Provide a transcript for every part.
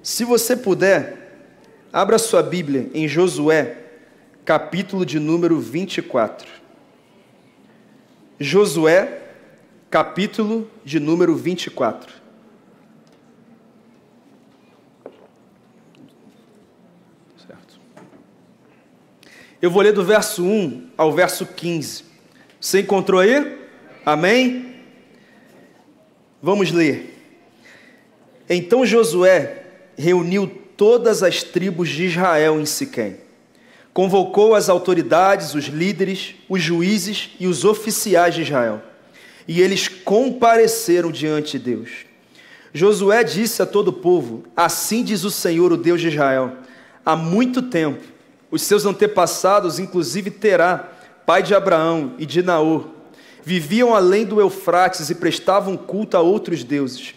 Se você puder, abra sua Bíblia em Josué, capítulo de número 24. Josué, capítulo de número 24. Certo. Eu vou ler do verso 1 ao verso 15. Você encontrou aí? Amém? Vamos ler. Então Josué reuniu todas as tribos de Israel em Siquém. Convocou as autoridades, os líderes, os juízes e os oficiais de Israel. E eles compareceram diante de Deus. Josué disse a todo o povo: assim diz o Senhor, o Deus de Israel: há muito tempo, os seus antepassados, inclusive Terá, pai de Abraão e de Naor, viviam além do Eufrates e prestavam culto a outros deuses.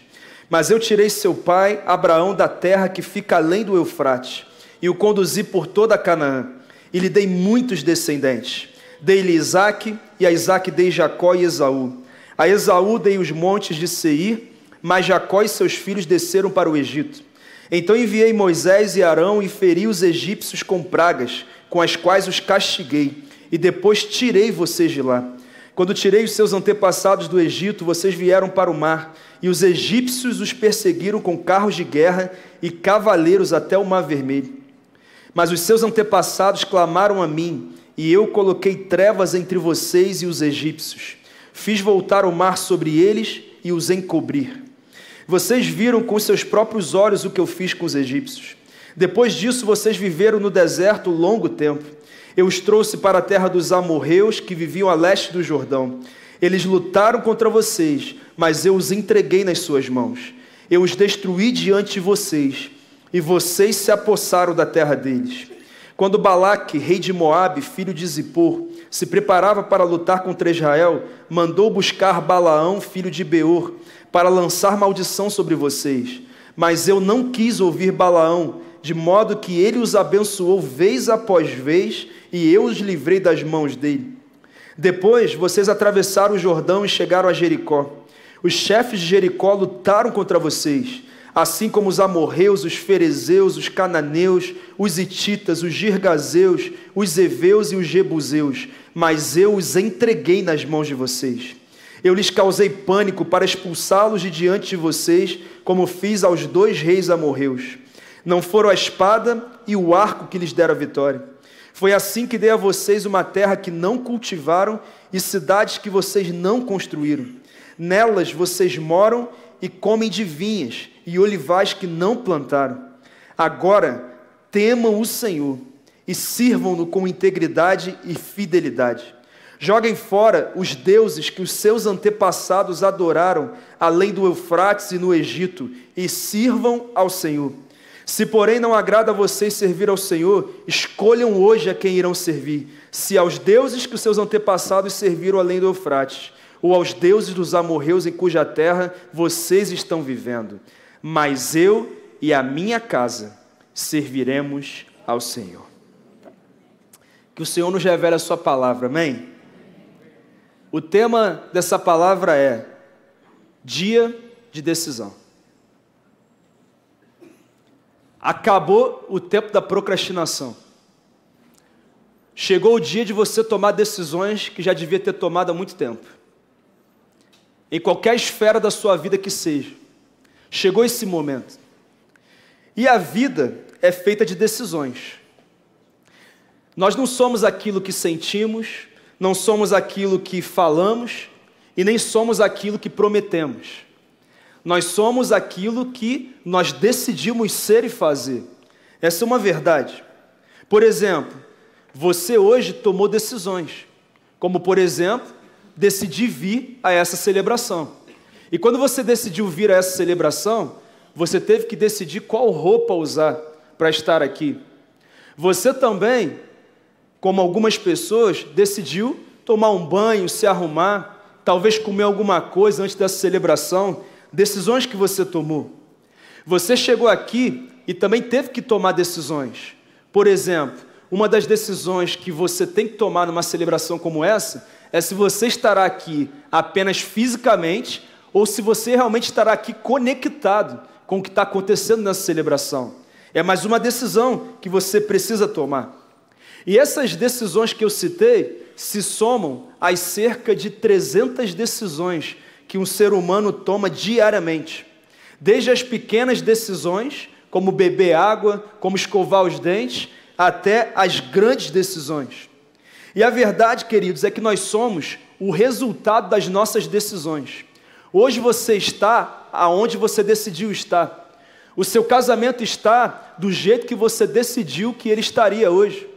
Mas eu tirei seu pai, Abraão, da terra que fica além do Eufrates, e o conduzi por toda Canaã, e lhe dei muitos descendentes. Dei-lhe Isaque, e a Isaque dei Jacó e Esaú. A Esaú dei os montes de Seir, mas Jacó e seus filhos desceram para o Egito. Então enviei Moisés e Arão e feri os egípcios com pragas, com as quais os castiguei, e depois tirei vocês de lá. Quando tirei os seus antepassados do Egito, vocês vieram para o mar, e os egípcios os perseguiram com carros de guerra e cavaleiros até o Mar Vermelho. Mas os seus antepassados clamaram a mim, e eu coloquei trevas entre vocês e os egípcios. Fiz voltar o mar sobre eles e os encobrir. Vocês viram com seus próprios olhos o que eu fiz com os egípcios. Depois disso, vocês viveram no deserto longo tempo. Eu os trouxe para a terra dos amorreus, que viviam a leste do Jordão. Eles lutaram contra vocês, mas eu os entreguei nas suas mãos. Eu os destruí diante de vocês, e vocês se apossaram da terra deles. Quando Balaque, rei de Moabe, filho de Zippor, se preparava para lutar contra Israel, mandou buscar Balaão, filho de Beor, para lançar maldição sobre vocês. Mas eu não quis ouvir Balaão, de modo que ele os abençoou vez após vez, e eu os livrei das mãos dele. Depois vocês atravessaram o Jordão e chegaram a Jericó. Os chefes de Jericó lutaram contra vocês, assim como os amorreus, os ferezeus, os cananeus, os hititas, os girgazeus, os heveus e os jebuseus, mas eu os entreguei nas mãos de vocês. Eu lhes causei pânico para expulsá-los de diante de vocês, como fiz aos 2 reis amorreus. Não foram a espada e o arco que lhes deram a vitória. Foi assim que dei a vocês uma terra que não cultivaram e cidades que vocês não construíram. Nelas vocês moram e comem de vinhas e olivais que não plantaram. Agora temam o Senhor e sirvam-no com integridade e fidelidade. Joguem fora os deuses que os seus antepassados adoraram além do Eufrates e no Egito, e sirvam ao Senhor. Se, porém, não agrada a vocês servir ao Senhor, escolham hoje a quem irão servir, se aos deuses que os seus antepassados serviram além do Eufrates, ou aos deuses dos amorreus em cuja terra vocês estão vivendo. Mas eu e a minha casa serviremos ao Senhor. Que o Senhor nos revele a sua palavra, amém? O tema dessa palavra é dia de decisão. Acabou o tempo da procrastinação. Chegou o dia de você tomar decisões que já devia ter tomado há muito tempo. Em qualquer esfera da sua vida que seja. Chegou esse momento. E a vida é feita de decisões. Nós não somos aquilo que sentimos, não somos aquilo que falamos e nem somos aquilo que prometemos. Nós somos aquilo que nós decidimos ser e fazer. Essa é uma verdade. Por exemplo, você hoje tomou decisões, como, por exemplo, decidir vir a essa celebração. E quando você decidiu vir a essa celebração, você teve que decidir qual roupa usar para estar aqui. Você também, como algumas pessoas, decidiu tomar um banho, se arrumar, talvez comer alguma coisa antes dessa celebração. Decisões que você tomou. Você chegou aqui e também teve que tomar decisões. Por exemplo, uma das decisões que você tem que tomar numa celebração como essa é se você estará aqui apenas fisicamente ou se você realmente estará aqui conectado com o que está acontecendo nessa celebração. É mais uma decisão que você precisa tomar. E essas decisões que eu citei se somam às cerca de 300 decisões que um ser humano toma diariamente. Desde as pequenas decisões, como beber água, como escovar os dentes, até as grandes decisões. E a verdade, queridos, é que nós somos o resultado das nossas decisões. Hoje você está aonde você decidiu estar. O seu casamento está do jeito que você decidiu que ele estaria hoje.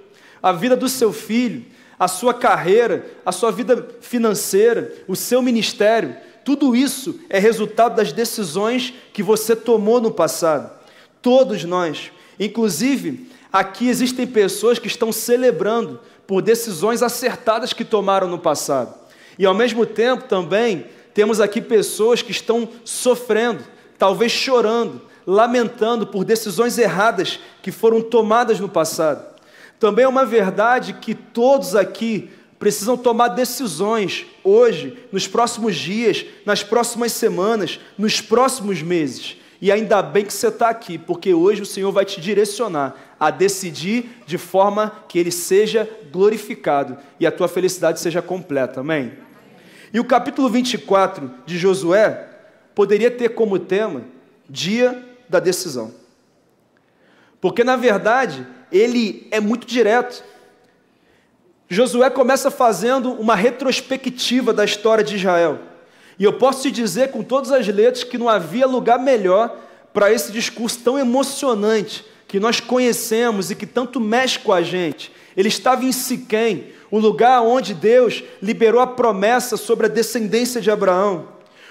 A vida do seu filho, a sua carreira, a sua vida financeira, o seu ministério, tudo isso é resultado das decisões que você tomou no passado. Todos nós. Inclusive, aqui existem pessoas que estão celebrando por decisões acertadas que tomaram no passado. E ao mesmo tempo também temos aqui pessoas que estão sofrendo, talvez chorando, lamentando por decisões erradas que foram tomadas no passado. Também é uma verdade que todos aqui precisam tomar decisões hoje, nos próximos dias, nas próximas semanas, nos próximos meses. E ainda bem que você está aqui, porque hoje o Senhor vai te direcionar a decidir de forma que Ele seja glorificado e a tua felicidade seja completa. Amém? E o capítulo 24 de Josué poderia ter como tema Dia da Decisão. Porque, na verdade, ele é muito direto. Josué começa fazendo uma retrospectiva da história de Israel. E eu posso te dizer com todas as letras que não havia lugar melhor para esse discurso tão emocionante que nós conhecemos e que tanto mexe com a gente. Ele estava em Siquém, o lugar onde Deus liberou a promessa sobre a descendência de Abraão.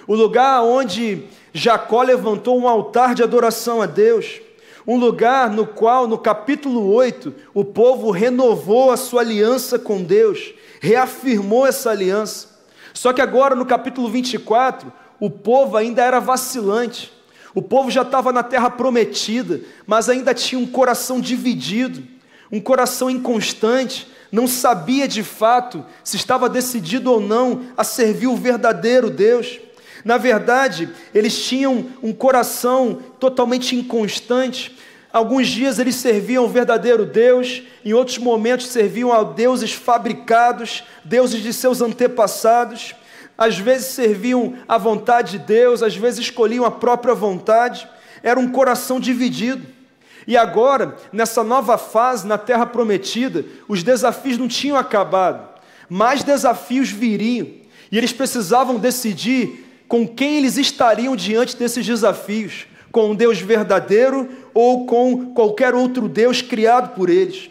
O lugar onde Jacó levantou um altar de adoração a Deus. Um lugar no qual, no capítulo 8, o povo renovou a sua aliança com Deus, reafirmou essa aliança. Só que agora, no capítulo 24, o povo ainda era vacilante. O povo já estava na terra prometida, mas ainda tinha um coração dividido, um coração inconstante, não sabia de fato se estava decidido ou não a servir o verdadeiro Deus. Na verdade, eles tinham um coração totalmente inconstante. Alguns dias eles serviam o verdadeiro Deus, em outros momentos serviam a deuses fabricados, deuses de seus antepassados. Às vezes serviam a vontade de Deus, às vezes escolhiam a própria vontade. Era um coração dividido. E agora, nessa nova fase, na Terra Prometida, os desafios não tinham acabado. Mais desafios viriam. E eles precisavam decidir com quem eles estariam diante desses desafios, com um Deus verdadeiro ou com qualquer outro Deus criado por eles.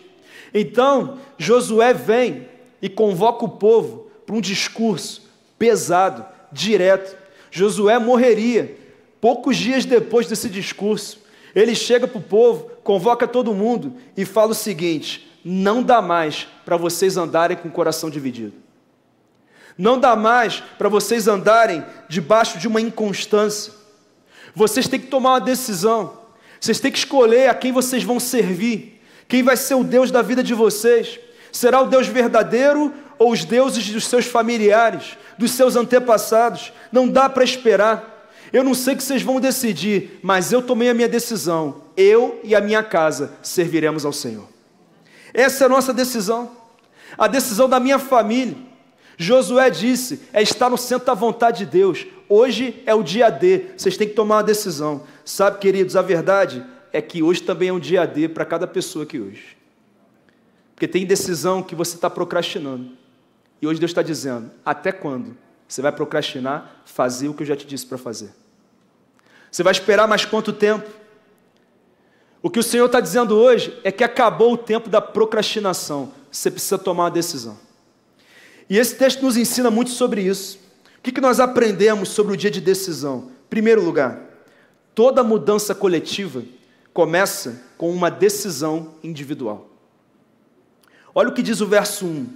Então, Josué vem e convoca o povo para um discurso pesado, direto. Josué morreria poucos dias depois desse discurso. Ele chega para o povo, convoca todo mundo e fala o seguinte: não dá mais para vocês andarem com o coração dividido. Não dá mais para vocês andarem debaixo de uma inconstância. Vocês têm que tomar uma decisão. Vocês têm que escolher a quem vocês vão servir. Quem vai ser o Deus da vida de vocês? Será o Deus verdadeiro ou os deuses dos seus familiares, dos seus antepassados? Não dá para esperar. Eu não sei o que vocês vão decidir, mas eu tomei a minha decisão. Eu e a minha casa serviremos ao Senhor. Essa é a nossa decisão. A decisão da minha família. Josué disse, é estar no centro da vontade de Deus. Hoje é o dia D, vocês têm que tomar uma decisão. Sabe, queridos, a verdade é que hoje também é um dia D para cada pessoa aqui hoje. Porque tem decisão que você está procrastinando. E hoje Deus está dizendo, até quando você vai procrastinar fazer o que eu já te disse para fazer? Você vai esperar mais quanto tempo? O que o Senhor está dizendo hoje é que acabou o tempo da procrastinação. Você precisa tomar uma decisão. E esse texto nos ensina muito sobre isso. O que nós aprendemos sobre o dia de decisão? Em primeiro lugar, toda mudança coletiva começa com uma decisão individual. Olha o que diz o verso 1.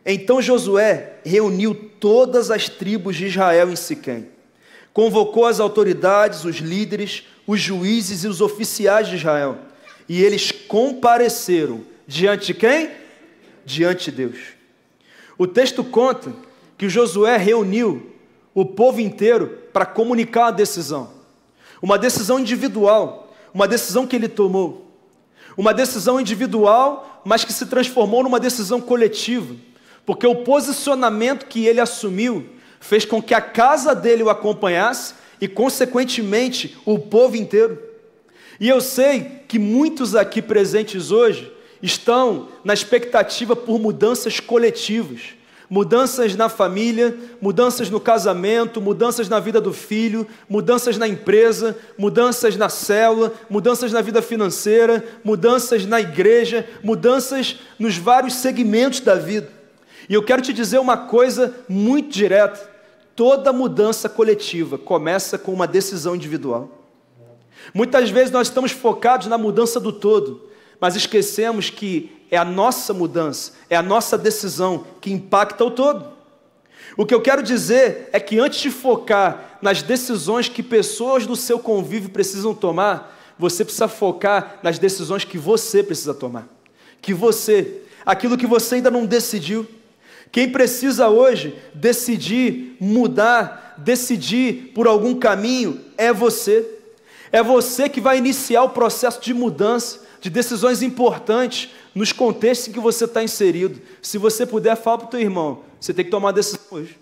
Então Josué reuniu todas as tribos de Israel em Siquém. Convocou as autoridades, os líderes, os juízes e os oficiais de Israel. E eles compareceram diante de quem? Diante de Deus. O texto conta que Josué reuniu o povo inteiro para comunicar a decisão. uma decisão individual, uma decisão que ele tomou, uma decisão individual, mas que se transformou numa decisão coletiva, porque o posicionamento que ele assumiu fez com que a casa dele o acompanhasse e, consequentemente, o povo inteiro. E eu sei que muitos aqui presentes hoje estão na expectativa por mudanças coletivas, mudanças na família, mudanças no casamento, mudanças na vida do filho, mudanças na empresa, mudanças na célula, mudanças na vida financeira, mudanças na igreja, mudanças nos vários segmentos da vida. E eu quero te dizer uma coisa muito direta: toda mudança coletiva começa com uma decisão individual. Muitas vezes nós estamos focados na mudança do todo, mas esquecemos que é a nossa mudança, é a nossa decisão que impacta o todo. O que eu quero dizer é que antes de focar nas decisões que pessoas do seu convívio precisam tomar, você precisa focar nas decisões que você precisa tomar. Aquilo que você ainda não decidiu. Quem precisa hoje decidir mudar, decidir por algum caminho, é você. É você que vai iniciar o processo de mudança, de decisões importantes, nos contextos em que você está inserido. Se você puder, fala para o teu irmão, você tem que tomar uma decisão hoje.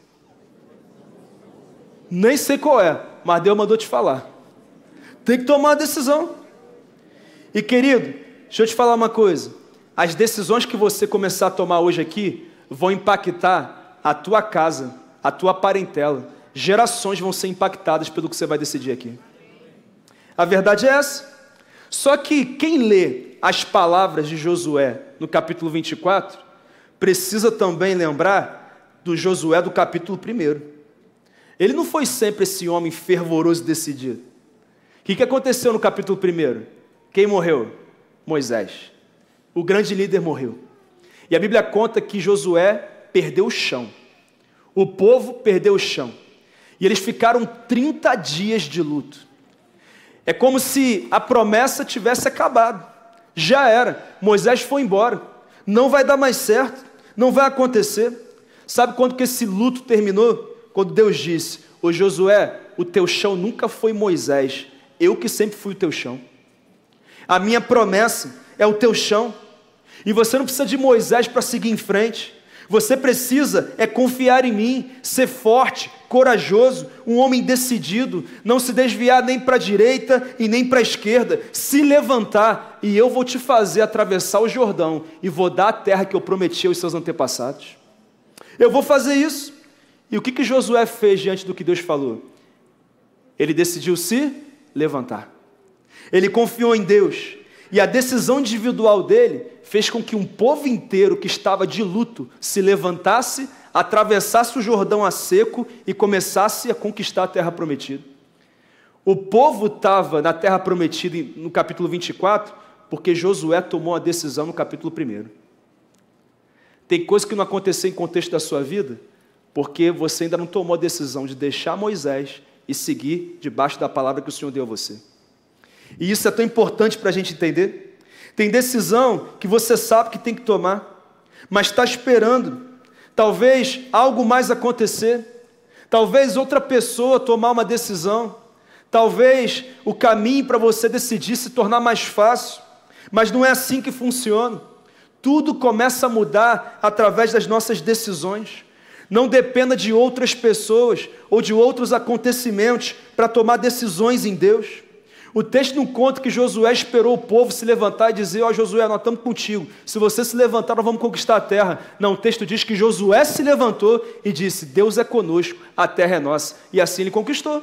Nem sei qual é, mas Deus mandou te falar. Tem que tomar uma decisão. E querido, deixa eu te falar uma coisa. As decisões que você começar a tomar hoje aqui vão impactar a tua casa, a tua parentela. Gerações vão ser impactadas pelo que você vai decidir aqui. A verdade é essa. Só que quem lê as palavras de Josué no capítulo 24, precisa também lembrar do Josué do capítulo 1. Ele não foi sempre esse homem fervoroso e decidido. O que aconteceu no capítulo 1? Quem morreu? Moisés. O grande líder morreu. E a Bíblia conta que Josué perdeu o chão. O povo perdeu o chão. E eles ficaram 30 dias de luto. É como se a promessa tivesse acabado. Já era. Moisés foi embora. Não vai dar mais certo. Não vai acontecer. Sabe quando que esse luto terminou? Quando Deus disse: ô Josué, o teu chão nunca foi Moisés. Eu que sempre fui o teu chão. A minha promessa é o teu chão. E você não precisa de Moisés para seguir em frente. Você precisa confiar em mim, ser forte, corajoso, um homem decidido, não se desviar nem para a direita e nem para a esquerda, se levantar, e eu vou te fazer atravessar o Jordão, e vou dar a terra que eu prometi aos seus antepassados. Eu vou fazer isso. E o que Josué fez diante do que Deus falou? Ele decidiu se levantar. Ele confiou em Deus. E a decisão individual dele fez com que um povo inteiro que estava de luto se levantasse, atravessasse o Jordão a seco e começasse a conquistar a terra prometida. O povo estava na terra prometida no capítulo 24, porque Josué tomou a decisão no capítulo 1. Tem coisa que não aconteceu em contexto da sua vida, porque você ainda não tomou a decisão de deixar Moisés e seguir debaixo da palavra que o Senhor deu a você. E isso é tão importante para a gente entender. Tem decisão que você sabe que tem que tomar, mas está esperando, talvez algo mais acontecer, talvez outra pessoa tomar uma decisão, talvez o caminho para você decidir se tornar mais fácil, mas não é assim que funciona. Tudo começa a mudar através das nossas decisões. Não dependa de outras pessoas ou de outros acontecimentos para tomar decisões em Deus. O texto não conta que Josué esperou o povo se levantar e dizer: ó Josué, nós estamos contigo, se você se levantar nós vamos conquistar a terra. Não, o texto diz que Josué se levantou e disse: Deus é conosco, a terra é nossa, e assim ele conquistou.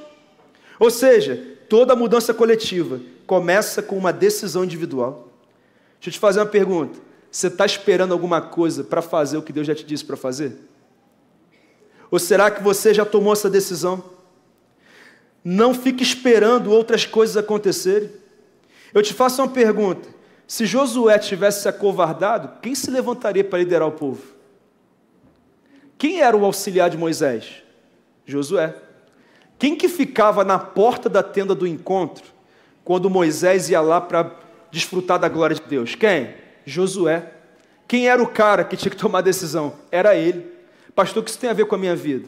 Ou seja, toda mudança coletiva começa com uma decisão individual. Deixa eu te fazer uma pergunta: você está esperando alguma coisa para fazer o que Deus já te disse para fazer? Ou será que você já tomou essa decisão? Não fique esperando outras coisas acontecerem. Eu te faço uma pergunta: se Josué tivesse se acovardado, quem se levantaria para liderar o povo? Quem era o auxiliar de Moisés? Josué. Quem que ficava na porta da tenda do encontro, quando Moisés ia lá para desfrutar da glória de Deus? Quem? Josué. Quem era o cara que tinha que tomar a decisão? Era ele. Pastor, o que isso tem a ver com a minha vida?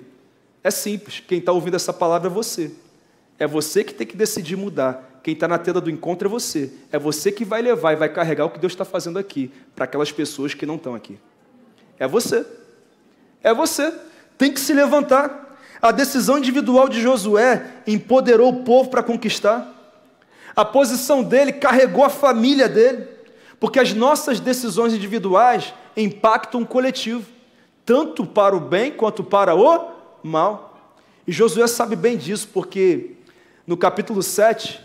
É simples, quem está ouvindo essa palavra é você. É você que tem que decidir mudar. Quem está na tenda do encontro é você. É você que vai levar e vai carregar o que Deus está fazendo aqui para aquelas pessoas que não estão aqui. É você. É você. Tem que se levantar. A decisão individual de Josué empoderou o povo para conquistar. A posição dele carregou a família dele. Porque as nossas decisões individuais impactam o coletivo, tanto para o bem quanto para o mal. E Josué sabe bem disso, porque no capítulo 7,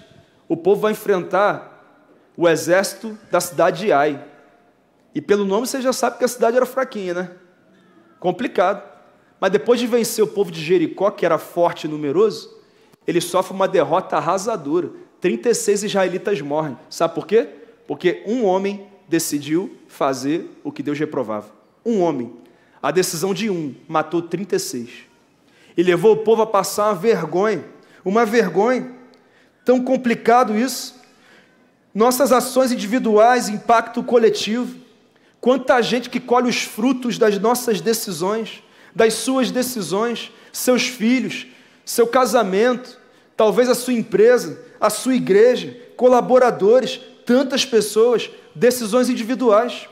o povo vai enfrentar o exército da cidade de Ai. E pelo nome você já sabe que a cidade era fraquinha, né? Complicado. Mas depois de vencer o povo de Jericó, que era forte e numeroso, ele sofre uma derrota arrasadora. 36 israelitas morrem. Sabe por quê? Porque um homem decidiu fazer o que Deus reprovava. Um homem. A decisão de um matou 36. E levou o povo a passar uma vergonha. Tão complicado isso. Nossas ações individuais impactam o coletivo. Quanta gente que colhe os frutos das nossas decisões, das suas decisões, seus filhos, seu casamento, talvez a sua empresa, a sua igreja, colaboradores, tantas pessoas, decisões individuais.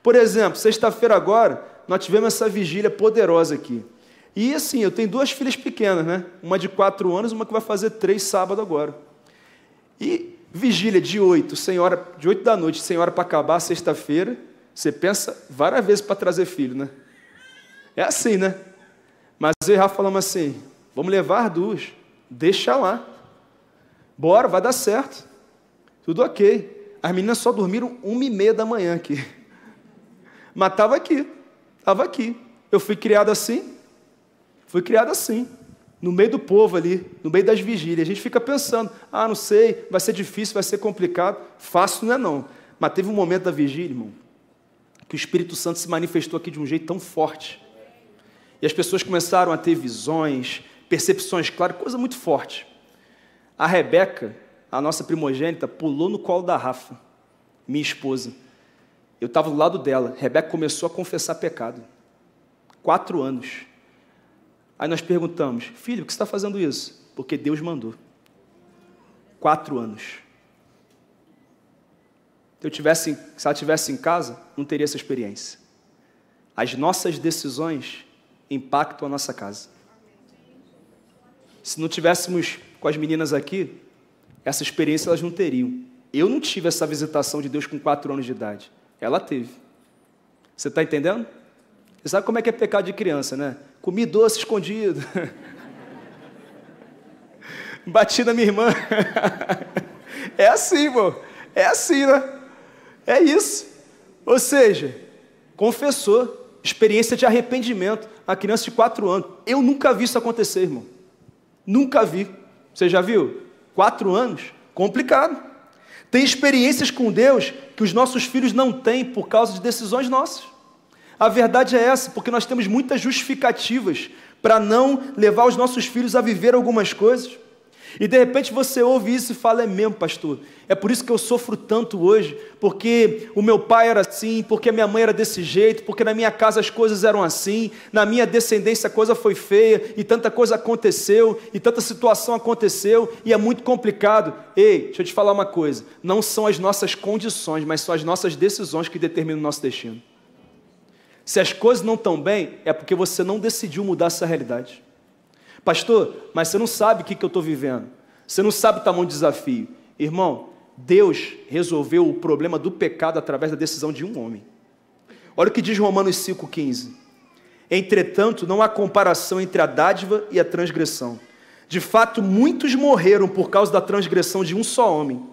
Por exemplo, sexta-feira agora, nós tivemos essa vigília poderosa aqui. E assim, eu tenho 2 filhas pequenas, né? Uma de 4 anos, uma que vai fazer 3 sábado agora. E vigília de 8 da noite, sem hora para acabar, sexta-feira, você pensa várias vezes para trazer filho, né? É assim, né? Mas eu e Rafa falamos assim, vamos levar 2, deixa lá. Bora, vai dar certo. Tudo ok. As meninas só dormiram 1h30 da manhã aqui. Mas estava aqui. Eu fui criado assim, no meio do povo ali, no meio das vigílias. A gente fica pensando, não sei, vai ser difícil, vai ser complicado. Fácil não é não. Mas teve um momento da vigília, irmão, que o Espírito Santo se manifestou aqui de um jeito tão forte. E as pessoas começaram a ter visões, percepções claras, coisa muito forte. A Rebeca, a nossa primogênita, pulou no colo da Rafa, minha esposa. Eu estava do lado dela. Rebeca começou a confessar pecado. 4 anos. Aí nós perguntamos, filho, por que você está fazendo isso? Porque Deus mandou. 4 anos. Se ela estivesse em casa, não teria essa experiência. As nossas decisões impactam a nossa casa. Se não tivéssemos com as meninas aqui, essa experiência elas não teriam. Eu não tive essa visitação de Deus com 4 anos de idade. Ela teve. Você está entendendo? Você sabe como é que é pecado de criança, né? Comi doce escondido. Bati na minha irmã. É assim, irmão. É assim, né? É isso. Ou seja, confessou. Experiência de arrependimento. A criança de 4 anos. Eu nunca vi isso acontecer, irmão. Nunca vi. Você já viu? 4 anos? Complicado. Tem experiências com Deus que os nossos filhos não têm por causa de decisões nossas. A verdade é essa, porque nós temos muitas justificativas para não levar os nossos filhos a viver algumas coisas. E de repente você ouve isso e fala, é mesmo, pastor, é por isso que eu sofro tanto hoje, porque o meu pai era assim, porque a minha mãe era desse jeito, porque na minha casa as coisas eram assim, na minha descendência a coisa foi feia, e tanta coisa aconteceu, e tanta situação aconteceu, e é muito complicado. Ei, deixa eu te falar uma coisa, não são as nossas condições, mas são as nossas decisões que determinam o nosso destino. Se as coisas não estão bem, é porque você não decidiu mudar essa realidade. Pastor, mas você não sabe o que eu estou vivendo. Você não sabe o tamanho do desafio. Irmão, Deus resolveu o problema do pecado através da decisão de um homem. Olha o que diz Romanos 5,15. Entretanto, não há comparação entre a dádiva e a transgressão. De fato, muitos morreram por causa da transgressão de um só homem.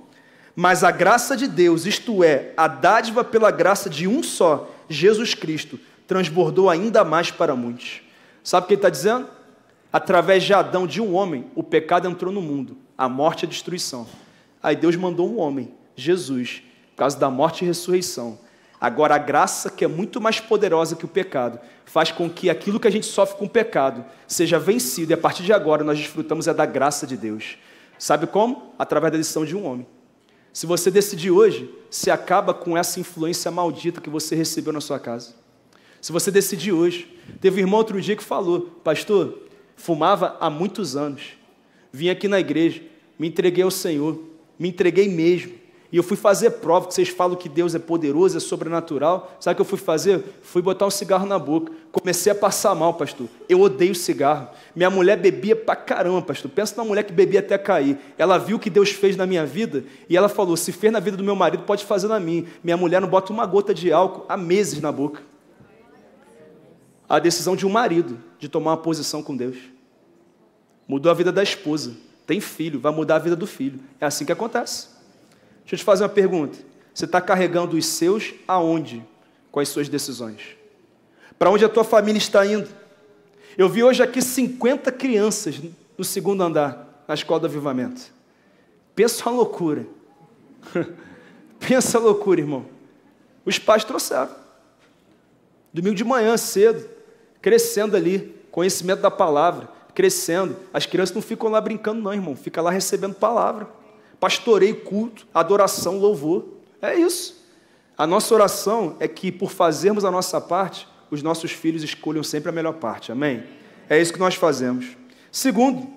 Mas a graça de Deus, isto é, a dádiva pela graça de um só, Jesus Cristo, transbordou ainda mais para muitos. Sabe o que ele está dizendo? Através de Adão, de um homem, o pecado entrou no mundo, a morte e a destruição. Aí Deus mandou um homem, Jesus, por causa da morte e ressurreição. Agora a graça, que é muito mais poderosa que o pecado, faz com que aquilo que a gente sofre com o pecado seja vencido, e a partir de agora nós desfrutamos da graça de Deus. Sabe como? Através da decisão de um homem. Se você decidir hoje, se acaba com essa influência maldita que você recebeu na sua casa. Se você decidir hoje, teve um irmão outro dia que falou, pastor, fumava há muitos anos, Vim aqui na igreja, me entreguei ao Senhor, me entreguei mesmo. E eu fui fazer prova, que vocês falam que Deus é poderoso, é sobrenatural. Sabe o que eu fui fazer? Fui botar um cigarro na boca. Comecei a passar mal, pastor. Eu odeio cigarro. Minha mulher bebia pra caramba, pastor. Pensa numa mulher que bebia até cair. Ela viu o que Deus fez na minha vida e ela falou, se fez na vida do meu marido, pode fazer na minha. Minha mulher não bota uma gota de álcool há meses na boca. A decisão de um marido de tomar uma posição com Deus. Mudou a vida da esposa. Tem filho, vai mudar a vida do filho. É assim que acontece. Deixa eu te fazer uma pergunta. Você está carregando os seus aonde com as suas decisões? Para onde a tua família está indo? Eu vi hoje aqui 50 crianças no segundo andar, na escola do avivamento. Pensa uma loucura. Pensa loucura, irmão. Os pais trouxeram. Domingo de manhã, cedo, crescendo ali, conhecimento da palavra, crescendo. As crianças não ficam lá brincando não, irmão. Fica lá recebendo palavra. Pastoreio, culto, adoração, louvor. É isso. A nossa oração é que, por fazermos a nossa parte, os nossos filhos escolham sempre a melhor parte. Amém? É isso que nós fazemos. Segundo,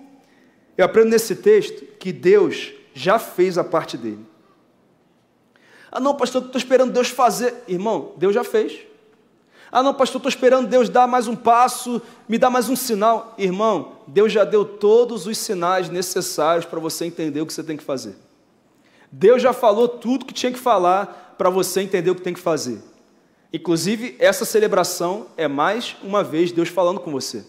eu aprendo nesse texto que Deus já fez a parte dele. Ah, não, pastor, estou esperando Deus fazer. Irmão, Deus já fez. Ah, não, pastor, estou esperando Deus dar mais um passo, me dar mais um sinal. Irmão, Deus já deu todos os sinais necessários para você entender o que você tem que fazer. Deus já falou tudo que tinha que falar para você entender o que tem que fazer. Inclusive, essa celebração é mais uma vez Deus falando com você.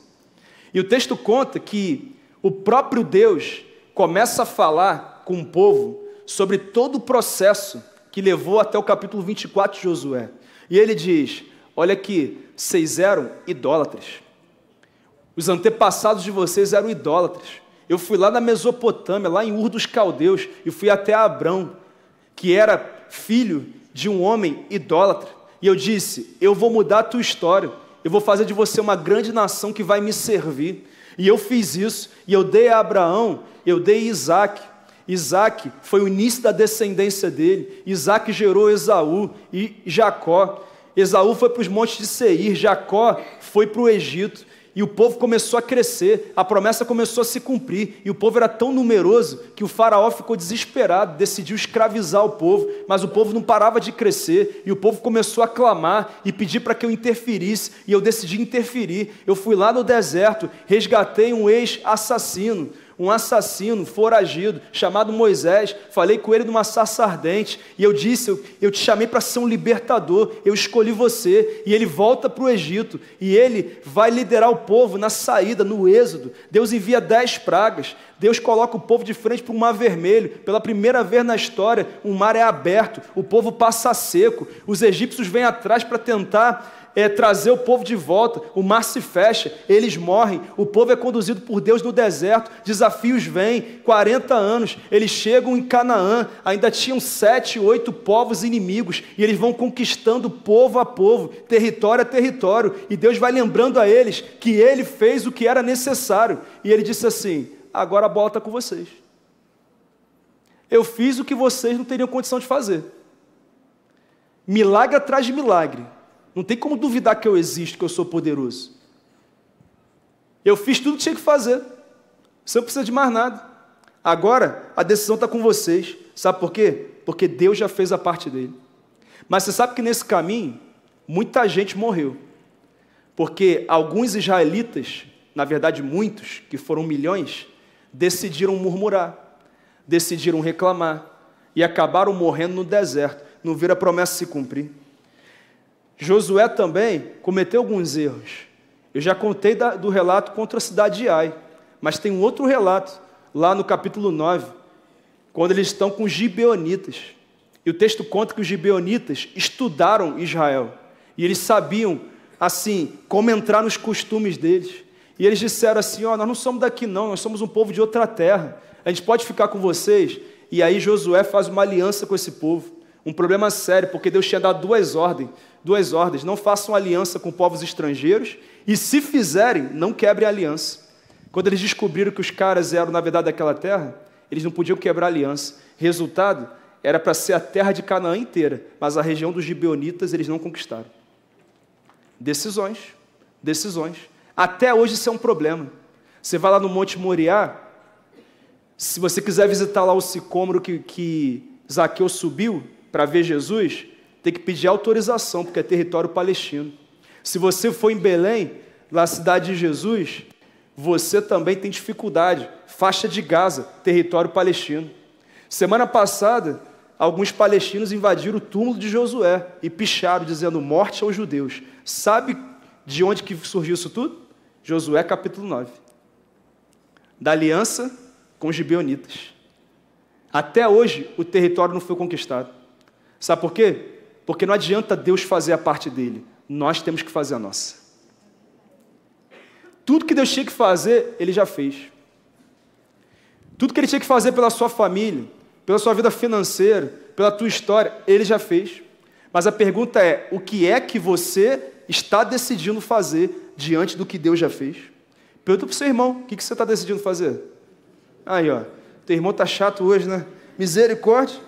E o texto conta que o próprio Deus começa a falar com o povo sobre todo o processo que levou até o capítulo 24 de Josué. E ele diz... Olha aqui, vocês eram idólatras. Os antepassados de vocês eram idólatras. Eu fui lá na Mesopotâmia, lá em Ur dos Caldeus, e fui até Abrão, que era filho de um homem idólatra. E eu disse, eu vou mudar a tua história, eu vou fazer de você uma grande nação que vai me servir. E eu fiz isso, e eu dei a Abraão, eu dei a Isaac. Isaac foi o início da descendência dele. Isaac gerou Esaú e Jacó. Esaú foi para os montes de Seir, Jacó foi para o Egito, e o povo começou a crescer, a promessa começou a se cumprir, e o povo era tão numeroso que o faraó ficou desesperado, decidiu escravizar o povo, mas o povo não parava de crescer, e o povo começou a clamar e pedir para que eu interferisse, e eu decidi interferir. Eu fui lá no deserto, resgatei um ex-assassino, um assassino foragido, chamado Moisés, falei com ele numa sarça ardente, e eu disse, eu te chamei para ser um libertador, eu escolhi você, e ele volta para o Egito, e ele vai liderar o povo na saída, no êxodo. Deus envia 10 pragas, Deus coloca o povo de frente para o mar vermelho, pela primeira vez na história, o mar é aberto, o povo passa seco, os egípcios vêm atrás para tentar trazer o povo de volta, o mar se fecha, eles morrem, o povo é conduzido por Deus no deserto, desafios vêm, 40 anos, eles chegam em Canaã, ainda tinham 7, 8 povos inimigos, e eles vão conquistando povo a povo, território a território, e Deus vai lembrando a eles que Ele fez o que era necessário, e Ele disse assim, agora a bola está com vocês. Eu fiz o que vocês não teriam condição de fazer. Milagre atrás de milagre. Não tem como duvidar que eu existo, que eu sou poderoso. Eu fiz tudo que tinha que fazer. Você não precisa de mais nada. Agora, a decisão está com vocês. Sabe por quê? Porque Deus já fez a parte dele. Mas você sabe que nesse caminho, muita gente morreu. Porque alguns israelitas, na verdade muitos, que foram milhões, decidiram murmurar, decidiram reclamar, e acabaram morrendo no deserto. Não viram a promessa se cumprir. Josué também cometeu alguns erros. Eu já contei do relato contra a cidade de Ai, mas tem um outro relato, lá no capítulo 9, quando eles estão com os gibeonitas. E o texto conta que os gibeonitas estudaram Israel, e eles sabiam, assim, como entrar nos costumes deles. E eles disseram assim, nós não somos daqui não, nós somos um povo de outra terra, a gente pode ficar com vocês? E aí Josué faz uma aliança com esse povo. Um problema sério, porque Deus tinha dado duas ordens, não façam aliança com povos estrangeiros, e se fizerem, não quebrem a aliança. Quando eles descobriram que os caras eram, na verdade, daquela terra, eles não podiam quebrar a aliança. Resultado, era para ser a terra de Canaã inteira, mas a região dos gibeonitas eles não conquistaram. Decisões. Até hoje isso é um problema. Você vai lá no Monte Moriá, Se você quiser visitar lá o sicômoro que Zaqueu subiu para ver Jesus, tem que pedir autorização, porque é território palestino. Se você for em Belém, na cidade de Jesus, você também tem dificuldade. Faixa de Gaza, território palestino. Semana passada, alguns palestinos invadiram o túmulo de Josué e picharam, dizendo morte aos judeus. Sabe de onde que surgiu isso tudo? Josué capítulo 9. Da aliança com os gibeonitas. Até hoje, o território não foi conquistado. Sabe por quê? Porque não adianta Deus fazer a parte dele. Nós temos que fazer a nossa. Tudo que Deus tinha que fazer, Ele já fez. Tudo que Ele tinha que fazer pela sua família, pela sua vida financeira, pela tua história, Ele já fez. Mas a pergunta é, o que é que você está decidindo fazer diante do que Deus já fez? Pergunta para o seu irmão, o que você está decidindo fazer? Aí, ó, teu irmão está chato hoje, né? Misericórdia.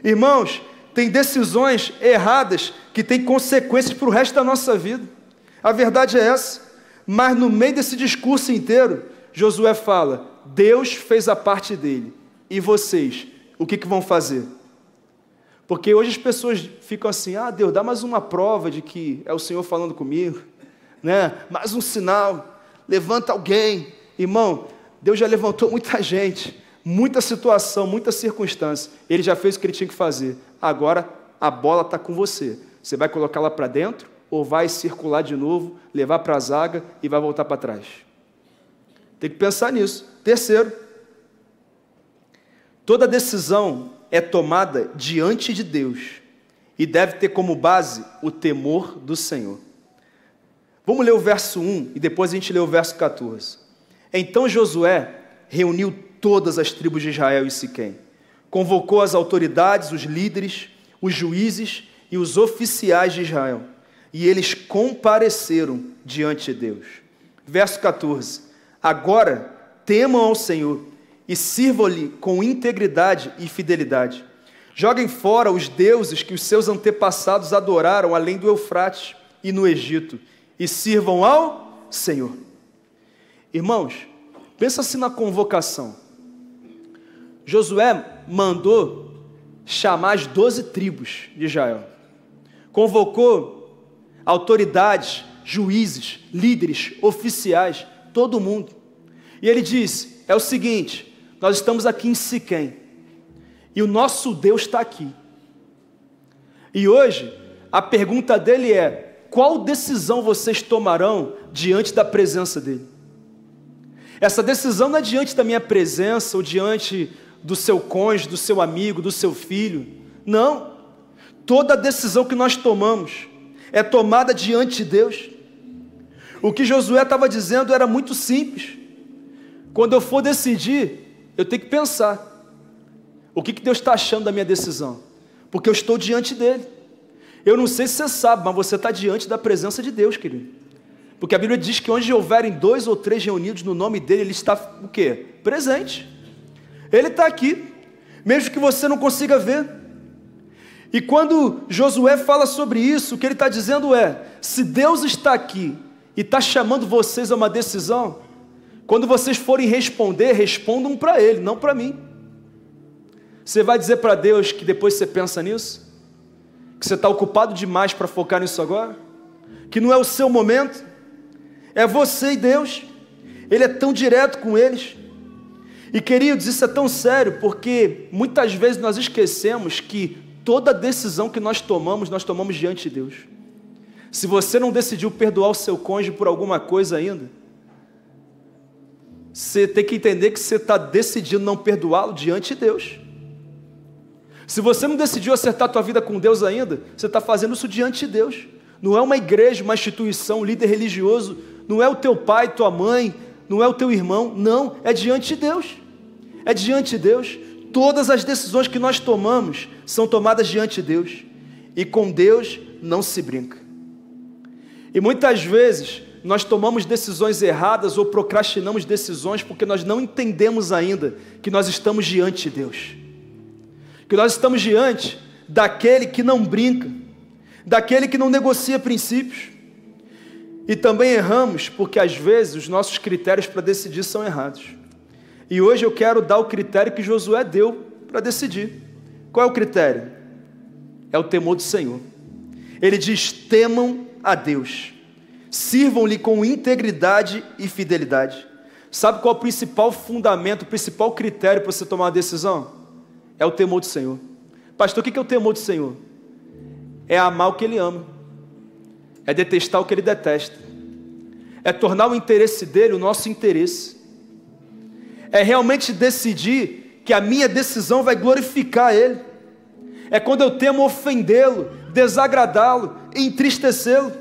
Irmãos, tem decisões erradas que têm consequências para o resto da nossa vida. A verdade é essa. Mas no meio desse discurso inteiro, Josué fala, Deus fez a parte dele. E vocês, o que vão fazer? Porque hoje as pessoas ficam assim, Deus, dá mais uma prova de que é o Senhor falando comigo, né? Mais um sinal, levanta alguém. Irmão, Deus já levantou muita gente, muita situação, muita circunstância. Ele já fez o que ele tinha que fazer. Agora a bola está com você. Você vai colocá-la para dentro ou vai circular de novo, levar para a zaga e vai voltar para trás? Tem que pensar nisso. Terceiro, toda decisão é tomada diante de Deus e deve ter como base o temor do Senhor. Vamos ler o verso 1 e depois a gente lê o verso 14. Então Josué reuniu todas as tribos de Israel em Siquém, convocou as autoridades, os líderes, os juízes e os oficiais de Israel, e eles compareceram diante de Deus. Verso 14. Agora temam ao Senhor e sirvam-lhe com integridade e fidelidade. Joguem fora os deuses que os seus antepassados adoraram além do Eufrates e no Egito, e sirvam ao Senhor. Irmãos, pensa assim na convocação. Josué mandou chamar as 12 tribos de Israel. Convocou autoridades, juízes, líderes, oficiais, todo mundo. E ele disse, é o seguinte, nós estamos aqui em Siquém, e o nosso Deus está aqui. E hoje, a pergunta dele é, qual decisão vocês tomarão diante da presença dele? Essa decisão não é diante da minha presença, ou diante do seu cônjuge, do seu amigo, do seu filho. Não. Toda decisão que nós tomamos é tomada diante de Deus. O que Josué estava dizendo era muito simples. Quando eu for decidir, eu tenho que pensar. O que Deus está achando da minha decisão? Porque eu estou diante dele. Eu não sei se você sabe, mas você está diante da presença de Deus, querido. Porque a Bíblia diz que onde houverem 2 ou 3 reunidos no nome dele, ele está o quê? Presente. Ele está aqui, mesmo que você não consiga ver. E quando Josué fala sobre isso, o que ele está dizendo é, se Deus está aqui e está chamando vocês a uma decisão, quando vocês forem responder, respondam para ele, não para mim. Você vai dizer para Deus que depois você pensa nisso? Que você está ocupado demais para focar nisso agora? Que não é o seu momento? É você e Deus. Ele é tão direto com eles. E queridos, isso é tão sério, porque muitas vezes nós esquecemos que toda decisão que nós tomamos diante de Deus. Se você não decidiu perdoar o seu cônjuge por alguma coisa ainda, você tem que entender que você está decidindo não perdoá-lo diante de Deus. Se você não decidiu acertar a tua vida com Deus ainda, você está fazendo isso diante de Deus. Não é uma igreja, uma instituição, um líder religioso, não é o teu pai, tua mãe, não é o teu irmão, não, é diante de Deus. É diante de Deus. Todas as decisões que nós tomamos são tomadas diante de Deus. E com Deus não se brinca. E muitas vezes nós tomamos decisões erradas ou procrastinamos decisões porque nós não entendemos ainda que nós estamos diante de Deus. Que nós estamos diante daquele que não brinca, daquele que não negocia princípios. E também erramos porque às vezes os nossos critérios para decidir são errados. E hoje eu quero dar o critério que Josué deu para decidir. Qual é o critério? É o temor do Senhor. Ele diz: temam a Deus, sirvam-lhe com integridade e fidelidade. Sabe qual é o principal fundamento, o principal critério para você tomar uma decisão? É o temor do Senhor. Pastor, o que é o temor do Senhor? É amar o que Ele ama, é detestar o que Ele detesta, é tornar o interesse dEle o nosso interesse, é realmente decidir que a minha decisão vai glorificar Ele, é quando eu temo ofendê-lo, desagradá-lo, entristecê-lo.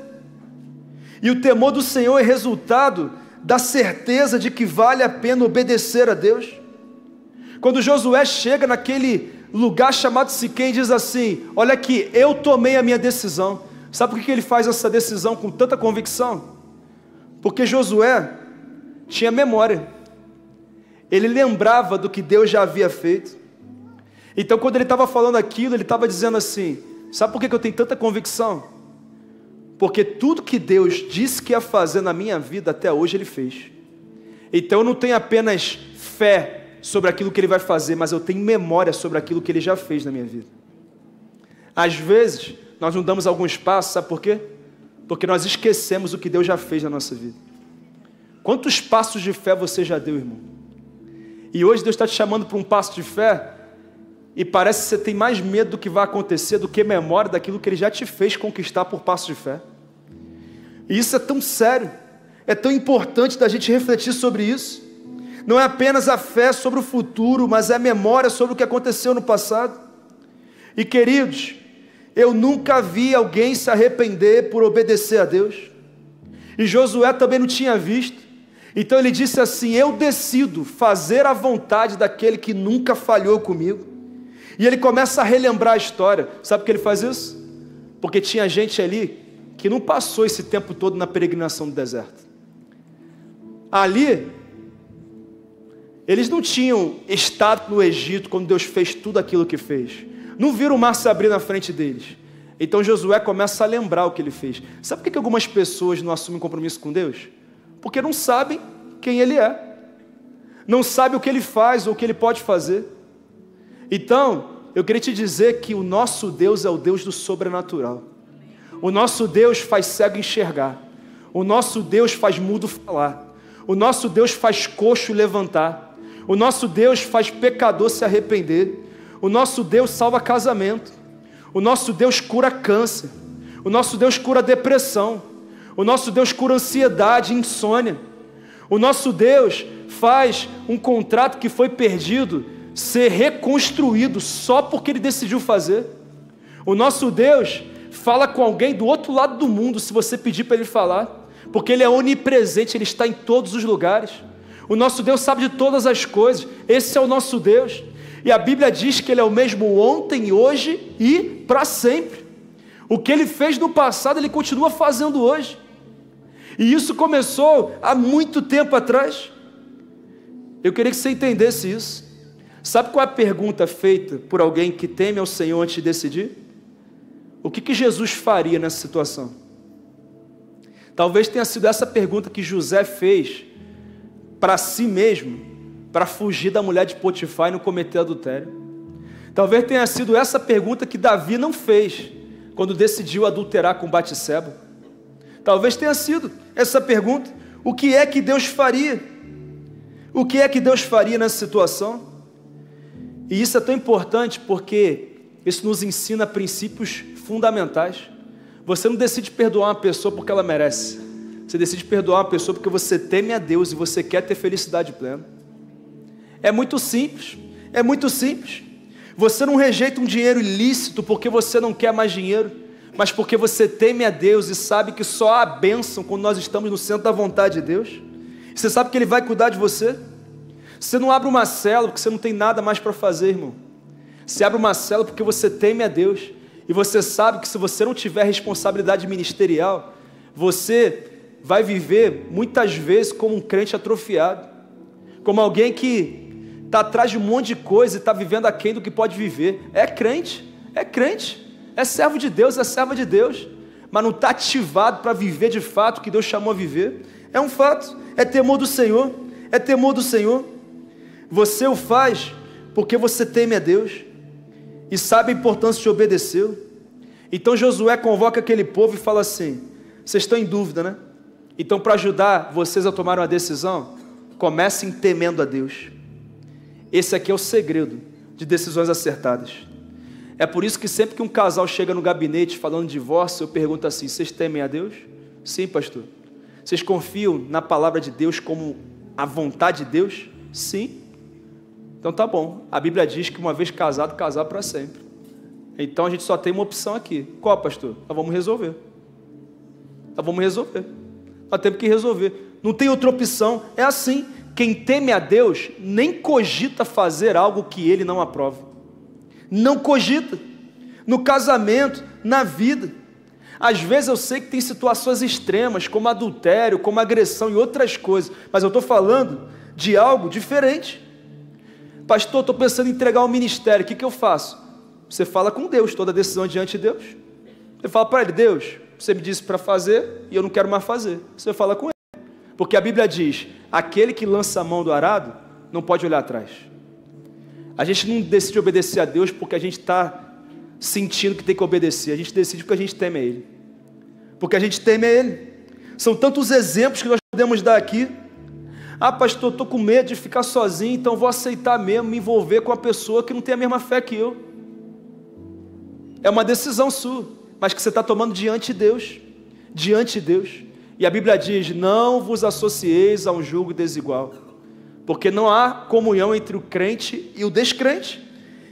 E o temor do Senhor é resultado da certeza de que vale a pena obedecer a Deus. Quando Josué chega naquele lugar chamado Siquém e diz assim: olha aqui, eu tomei a minha decisão. Sabe por que ele faz essa decisão com tanta convicção? Porque Josué tinha memória, ele lembrava do que Deus já havia feito. Então quando ele estava falando aquilo, ele estava dizendo assim: sabe por que eu tenho tanta convicção? Porque tudo que Deus disse que ia fazer na minha vida, até hoje Ele fez. Então eu não tenho apenas fé sobre aquilo que Ele vai fazer, mas eu tenho memória sobre aquilo que Ele já fez na minha vida. Às vezes, nós não damos alguns passos, sabe por quê? Porque nós esquecemos o que Deus já fez na nossa vida. Quantos passos de fé você já deu, irmão? E hoje Deus está te chamando para um passo de fé, e parece que você tem mais medo do que vai acontecer do que memória daquilo que Ele já te fez conquistar por passo de fé. E isso é tão sério, é tão importante da gente refletir sobre isso. Não é apenas a fé sobre o futuro, mas é a memória sobre o que aconteceu no passado. E queridos, eu nunca vi alguém se arrepender por obedecer a Deus. E Josué também não tinha visto. Então ele disse assim: eu decido fazer a vontade daquele que nunca falhou comigo. E ele começa a relembrar a história. Sabe por que ele faz isso? Porque tinha gente ali que não passou esse tempo todo na peregrinação do deserto. Ali, eles não tinham estado no Egito quando Deus fez tudo aquilo que fez. Não viram o mar se abrir na frente deles. Então Josué começa a lembrar o que ele fez. Sabe por que algumas pessoas não assumem compromisso com Deus? Porque não sabem quem Ele é. Não sabem o que Ele faz ou o que Ele pode fazer. Então, eu queria te dizer que o nosso Deus é o Deus do sobrenatural. O nosso Deus faz cego enxergar. O nosso Deus faz mudo falar. O nosso Deus faz coxo levantar. O nosso Deus faz pecador se arrepender. O nosso Deus salva casamento. O nosso Deus cura câncer. O nosso Deus cura depressão. O nosso Deus cura ansiedade, insônia. O nosso Deus faz um contrato que foi perdido ser reconstruído só porque Ele decidiu fazer. O nosso Deus fala com alguém do outro lado do mundo se você pedir para Ele falar, porque Ele é onipresente, Ele está em todos os lugares. O nosso Deus sabe de todas as coisas. Esse é o nosso Deus. E a Bíblia diz que Ele é o mesmo ontem, hoje e para sempre. O que Ele fez no passado, Ele continua fazendo hoje. E isso começou há muito tempo atrás. Eu queria que você entendesse isso. Sabe qual é a pergunta feita por alguém que teme ao Senhor antes de decidir? O que Jesus faria nessa situação? Talvez tenha sido essa pergunta que José fez para si mesmo, para fugir da mulher de Potifar e não cometer adultério. Talvez tenha sido essa pergunta que Davi não fez quando decidiu adulterar com Batseba. Talvez tenha sido essa pergunta: o que é que Deus faria? O que é que Deus faria nessa situação? E isso é tão importante porque isso nos ensina princípios fundamentais. Você não decide perdoar uma pessoa porque ela merece. Você decide perdoar uma pessoa porque você teme a Deus e você quer ter felicidade plena. É muito simples, é muito simples. Você não rejeita um dinheiro ilícito porque você não quer mais dinheiro, mas porque você teme a Deus e sabe que só há bênção quando nós estamos no centro da vontade de Deus. Você sabe que Ele vai cuidar de você. Você não abre uma célula porque você não tem nada mais para fazer, irmão. Você abre uma célula porque você teme a Deus. E você sabe que se você não tiver responsabilidade ministerial, você vai viver muitas vezes como um crente atrofiado. Como alguém que está atrás de um monte de coisa e está vivendo aquém do que pode viver. É crente, é servo de Deus, é serva de Deus, mas não está ativado para viver de fato o que Deus chamou a viver. É um fato, é temor do Senhor, é temor do Senhor. Você o faz porque você teme a Deus e sabe a importância de obedecê-lo. Então Josué convoca aquele povo e fala assim: vocês estão em dúvida, né? Então, para ajudar vocês a tomar uma decisão, comecem temendo a Deus. Esse aqui é o segredo de decisões acertadas. É por isso que sempre que um casal chega no gabinete falando de divórcio, eu pergunto assim: vocês temem a Deus? Sim, pastor. Vocês confiam na palavra de Deus como a vontade de Deus? Sim. Então tá bom. A Bíblia diz que uma vez casado, casar para sempre. Então a gente só tem uma opção aqui. Qual, pastor? Nós vamos resolver. Nós temos que resolver. Não tem outra opção. É assim. Quem teme a Deus nem cogita fazer algo que Ele não aprova. Não cogita. No casamento, na vida. Às vezes eu sei que tem situações extremas, como adultério, como agressão e outras coisas, mas eu estou falando de algo diferente. Pastor, estou pensando em entregar um ministério, o que eu faço? Você fala com Deus, toda decisão é diante de Deus. Você fala para Ele: Deus, você me disse para fazer e eu não quero mais fazer. Você fala com Ele, porque a Bíblia diz: aquele que lança a mão do arado não pode olhar atrás. A gente não decide obedecer a Deus porque a gente está sentindo que tem que obedecer. A gente decide porque a gente teme a Ele. Porque a gente teme a Ele. São tantos exemplos que nós podemos dar aqui. Ah, pastor, estou com medo de ficar sozinho, então vou aceitar mesmo me envolver com uma pessoa que não tem a mesma fé que eu. É uma decisão sua, mas que você está tomando diante de Deus. Diante de Deus. E a Bíblia diz: não vos associeis a um jugo desigual, porque não há comunhão entre o crente e o descrente.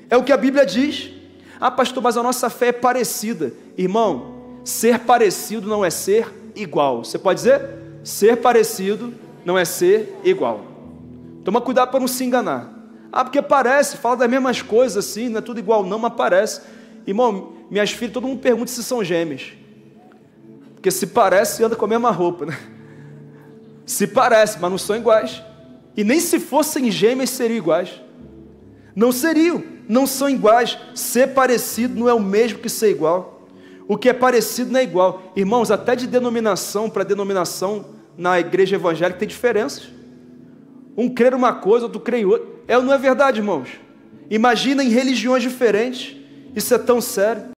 É o que a Bíblia diz. Ah, pastor, mas a nossa fé é parecida. Irmão, ser parecido não é ser igual. Você pode dizer? Ser parecido não é ser igual. Toma cuidado para não se enganar. Ah, porque parece, fala das mesmas coisas assim, não é tudo igual não, mas parece. Irmão, minhas filhas, todo mundo pergunta se são gêmeas. Porque se parece, anda com a mesma roupa, né? Se parece, mas não são iguais. E nem se fossem gêmeas seriam iguais. Não seriam, não são iguais. Ser parecido não é o mesmo que ser igual. O que é parecido não é igual. Irmãos, até de denominação para denominação na igreja evangélica tem diferenças. Um crê uma coisa, outro crê em outra. É ou não é verdade, irmãos? Imagina em religiões diferentes. Isso é tão sério.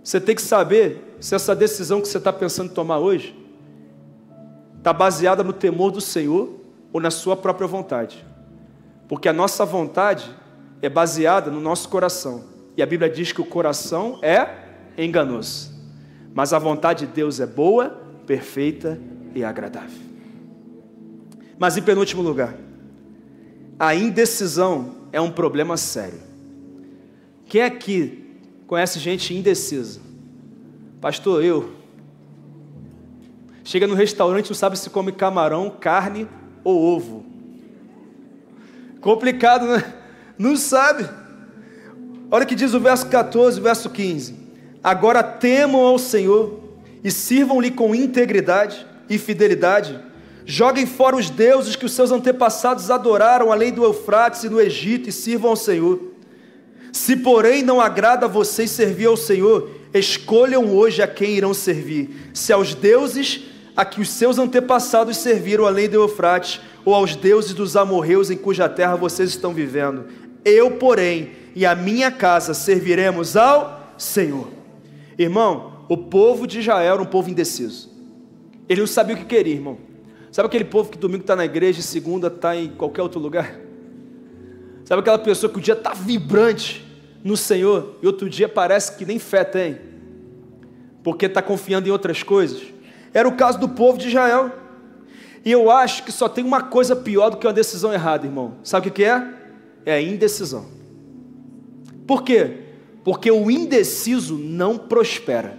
Você tem que saber se essa decisão que você está pensando em tomar hoje está baseada no temor do Senhor ou na sua própria vontade. Porque a nossa vontade é baseada no nosso coração. E a Bíblia diz que o coração é enganoso. Mas a vontade de Deus é boa, perfeita e agradável. Mas em penúltimo lugar, a indecisão é um problema sério. Quem aqui conhece gente indecisa? Pastor, eu. Chega no restaurante, não sabe se come camarão, carne ou ovo. Complicado, né? Não sabe. Olha o que diz o verso 14, o verso 15. Agora temam ao Senhor e sirvam-lhe com integridade e fidelidade. Joguem fora os deuses que os seus antepassados adoraram além do Eufrates e no Egito e sirvam ao Senhor. Se porém não agrada a vocês servir ao Senhor, escolham hoje a quem irão servir, se aos deuses a que os seus antepassados serviram além do Eufrates, ou aos deuses dos amorreus em cuja terra vocês estão vivendo. Eu, porém, e a minha casa serviremos ao Senhor. Irmão, o povo de Israel era um povo indeciso. Ele não sabia o que queria, irmão. Sabe aquele povo que domingo está na igreja e segunda está em qualquer outro lugar? Sabe aquela pessoa que o dia está vibrante no Senhor e outro dia parece que nem fé tem, porque está confiando em outras coisas? Era o caso do povo de Israel. E eu acho que só tem uma coisa pior do que uma decisão errada, irmão. Sabe o que é? É a indecisão. Por quê? Porque o indeciso não prospera.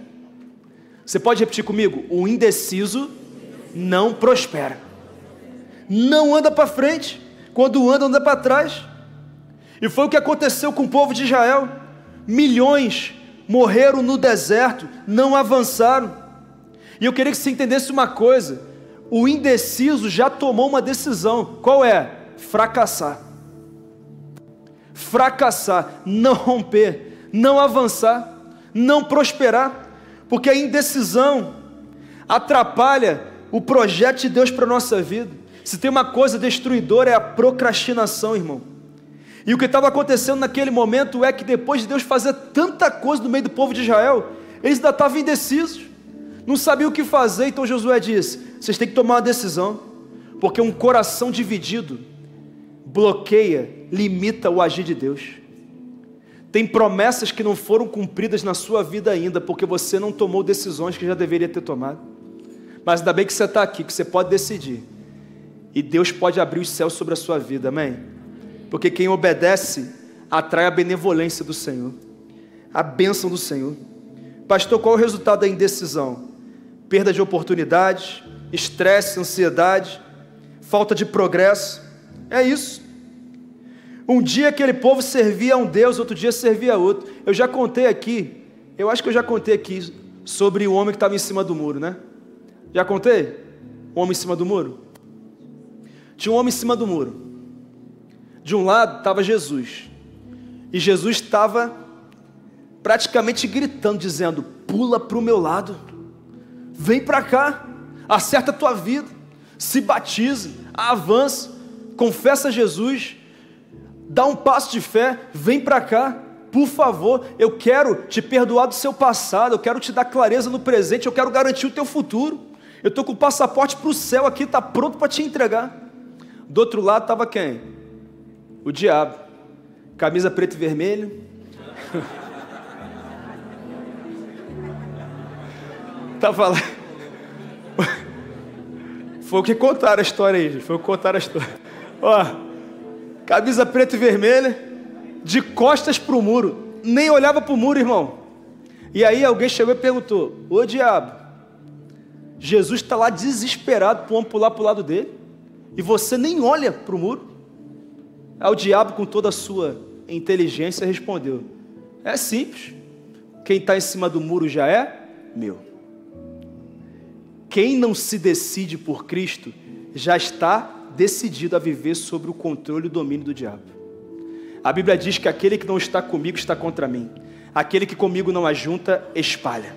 Você pode repetir comigo? O indeciso não prospera. Não anda para frente. Quando anda, anda para trás. E foi o que aconteceu com o povo de Israel. Milhões morreram no deserto, não avançaram. E eu queria que você entendesse uma coisa: o indeciso já tomou uma decisão. Qual é? Fracassar. Fracassar, não romper, não avançar, não prosperar, porque a indecisão atrapalha o projeto de Deus para a nossa vida. Se tem uma coisa destruidora é a procrastinação, irmão. E o que estava acontecendo naquele momento é que depois de Deus fazer tanta coisa no meio do povo de Israel, eles ainda estavam indecisos, não sabiam o que fazer. Então Josué disse: vocês têm que tomar uma decisão, porque um coração dividido bloqueia, limita o agir de Deus. Tem promessas que não foram cumpridas na sua vida ainda, porque você não tomou decisões que já deveria ter tomado. Mas ainda bem que você está aqui, que você pode decidir, e Deus pode abrir os céus sobre a sua vida, amém? Porque quem obedece atrai a benevolência do Senhor, a bênção do Senhor. Pastor, qual é o resultado da indecisão? Perda de oportunidades, estresse, ansiedade, falta de progresso. É isso. Um dia aquele povo servia a um Deus, outro dia servia a outro. Eu já contei aqui, eu acho que eu já contei aqui sobre o homem que estava em cima do muro, né? Já contei? O homem em cima do muro? Tinha um homem em cima do muro. De um lado estava Jesus, e Jesus estava praticamente gritando, dizendo: pula para o meu lado, vem para cá, acerta a tua vida, se batize, avança, confessa Jesus, dá um passo de fé, vem para cá, por favor, eu quero te perdoar do seu passado, eu quero te dar clareza no presente, eu quero garantir o teu futuro, eu estou com o passaporte para o céu aqui, está pronto para te entregar. Do outro lado estava quem? O diabo, camisa preto e vermelho, estava lá, foi o que contaram a história aí, foi o que contaram a história, ó, camisa preta e vermelha, de costas para o muro, nem olhava para o muro, irmão. E aí alguém chegou e perguntou: ô diabo, Jesus está lá desesperado para o homem pular para o lado dele, e você nem olha para o muro. Aí o diabo, com toda a sua inteligência, respondeu: é simples, quem está em cima do muro já é meu. Quem não se decide por Cristo, já está decidido a viver sobre o controle e o domínio do diabo. A Bíblia diz que aquele que não está comigo está contra mim, aquele que comigo não ajunta, espalha.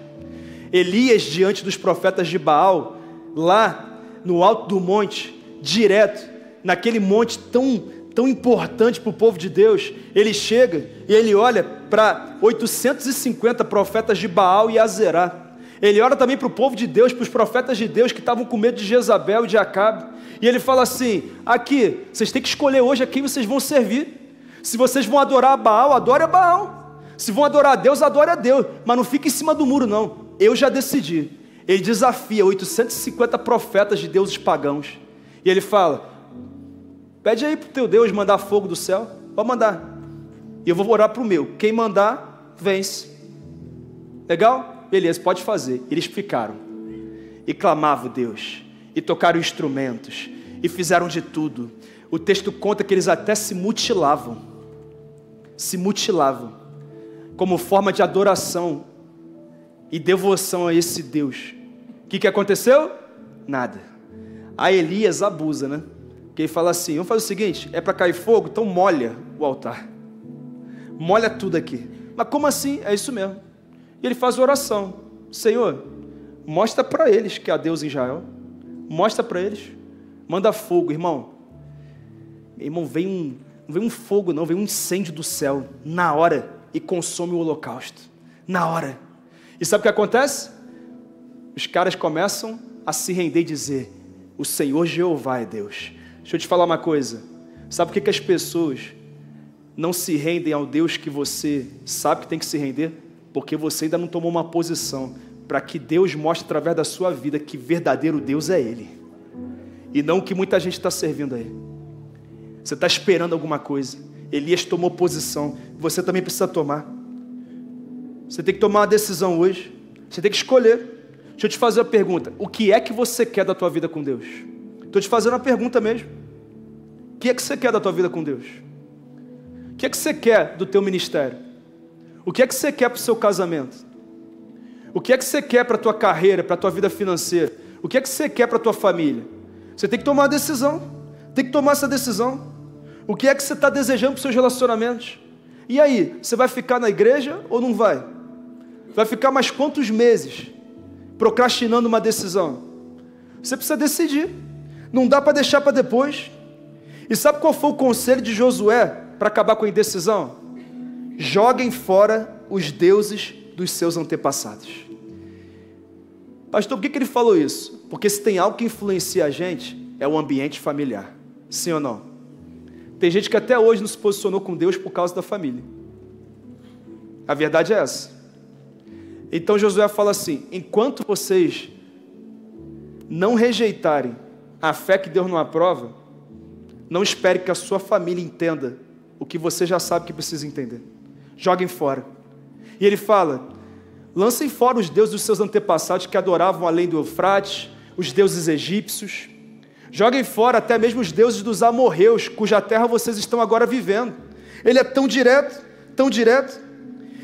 Elias, diante dos profetas de Baal, lá no alto do monte, direto, naquele monte tão importante para o povo de Deus, ele chega e ele olha para 850 profetas de Baal e Azerá. Ele olha também para o povo de Deus, para os profetas de Deus que estavam com medo de Jezabel e de Acabe, e ele fala assim: aqui, vocês têm que escolher hoje a quem vocês vão servir. Se vocês vão adorar a Baal, adore a Baal. Se vão adorar a Deus, adore a Deus, mas não fique em cima do muro não, eu já decidi. Ele desafia 850 profetas de deuses pagãos, e ele fala: pede aí para o teu Deus mandar fogo do céu, pode mandar, e eu vou orar para o meu, quem mandar, vence. Legal? Beleza, pode fazer. Eles ficaram, e clamavam Deus, e tocaram instrumentos, e fizeram de tudo. O texto conta que eles até se mutilavam, como forma de adoração e devoção a esse Deus. O que aconteceu? Nada. Aí Elias abusa, né? Que ele fala assim: vamos fazer o seguinte, é para cair fogo? Então molha o altar, molha tudo aqui. Mas como assim? É isso mesmo. E ele faz oração: Senhor, mostra para eles que há Deus em Israel, mostra para eles, manda fogo. Irmão, vem um fogo não, vem um incêndio do céu, na hora, e consome o holocausto, na hora. E sabe o que acontece? Os caras começam a se render e dizer: o Senhor Jeová é Deus. Deixa eu te falar uma coisa, sabe por que as pessoas não se rendem ao Deus que você sabe que tem que se render? Porque você ainda não tomou uma posição para que Deus mostre através da sua vida que verdadeiro Deus é Ele, e não o que muita gente está servindo aí. Você está esperando alguma coisa. Elias tomou posição, você também precisa tomar. Você tem que tomar uma decisão hoje, você tem que escolher. Deixa eu te fazer uma pergunta: o que é que você quer da tua vida com Deus? Estou te fazendo uma pergunta mesmo. O que é que você quer da tua vida com Deus? O que é que você quer do teu ministério? O que é que você quer para o seu casamento? O que é que você quer para a tua carreira, para a tua vida financeira? O que é que você quer para a tua família? Você tem que tomar uma decisão, tem que tomar essa decisão. O que é que você está desejando para os seus relacionamentos? E aí, você vai ficar na igreja ou não vai? Vai ficar mais quantos meses procrastinando uma decisão? Você precisa decidir. Não dá para deixar para depois. E sabe qual foi o conselho de Josué para acabar com a indecisão? Joguem fora os deuses dos seus antepassados. Pastor, por que ele falou isso? Porque se tem algo que influencia a gente, é o ambiente familiar. Sim ou não? Tem gente que até hoje não se posicionou com Deus por causa da família. A verdade é essa. Então Josué fala assim: enquanto vocês não rejeitarem a fé que Deus não aprova, não espere que a sua família entenda o que você já sabe que precisa entender. Joguem fora. E ele fala: lancem fora os deuses dos seus antepassados que adoravam além do Eufrates, os deuses egípcios. Joguem fora até mesmo os deuses dos amorreus, cuja terra vocês estão agora vivendo. Ele é tão direto, tão direto.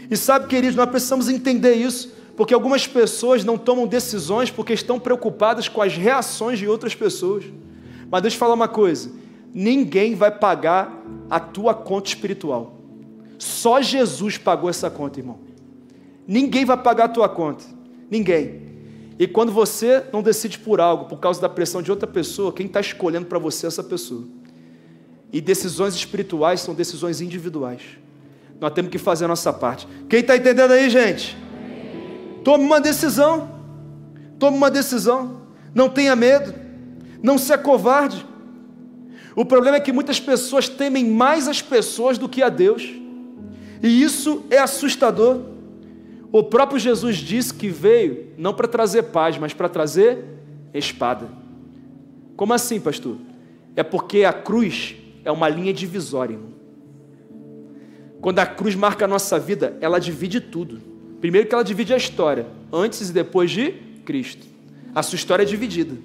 E sabe, queridos, nós precisamos entender isso, porque algumas pessoas não tomam decisões porque estão preocupadas com as reações de outras pessoas. Mas deixa eu falar uma coisa: ninguém vai pagar a tua conta espiritual. Só Jesus pagou essa conta, irmão. Ninguém vai pagar a tua conta. Ninguém. E quando você não decide por algo, por causa da pressão de outra pessoa, quem está escolhendo para você é essa pessoa. E decisões espirituais são decisões individuais. Nós temos que fazer a nossa parte. Quem está entendendo aí, gente? Tome uma decisão. Tome uma decisão. Não tenha medo. Não seja covarde. O problema é que muitas pessoas temem mais as pessoas do que a Deus. E isso é assustador. O próprio Jesus disse que veio não para trazer paz, mas para trazer espada. Como assim, pastor? É porque a cruz é uma linha divisória, irmão. Quando a cruz marca a nossa vida, ela divide tudo. Primeiro que ela divide a história, antes e depois de Cristo. A sua história é dividida.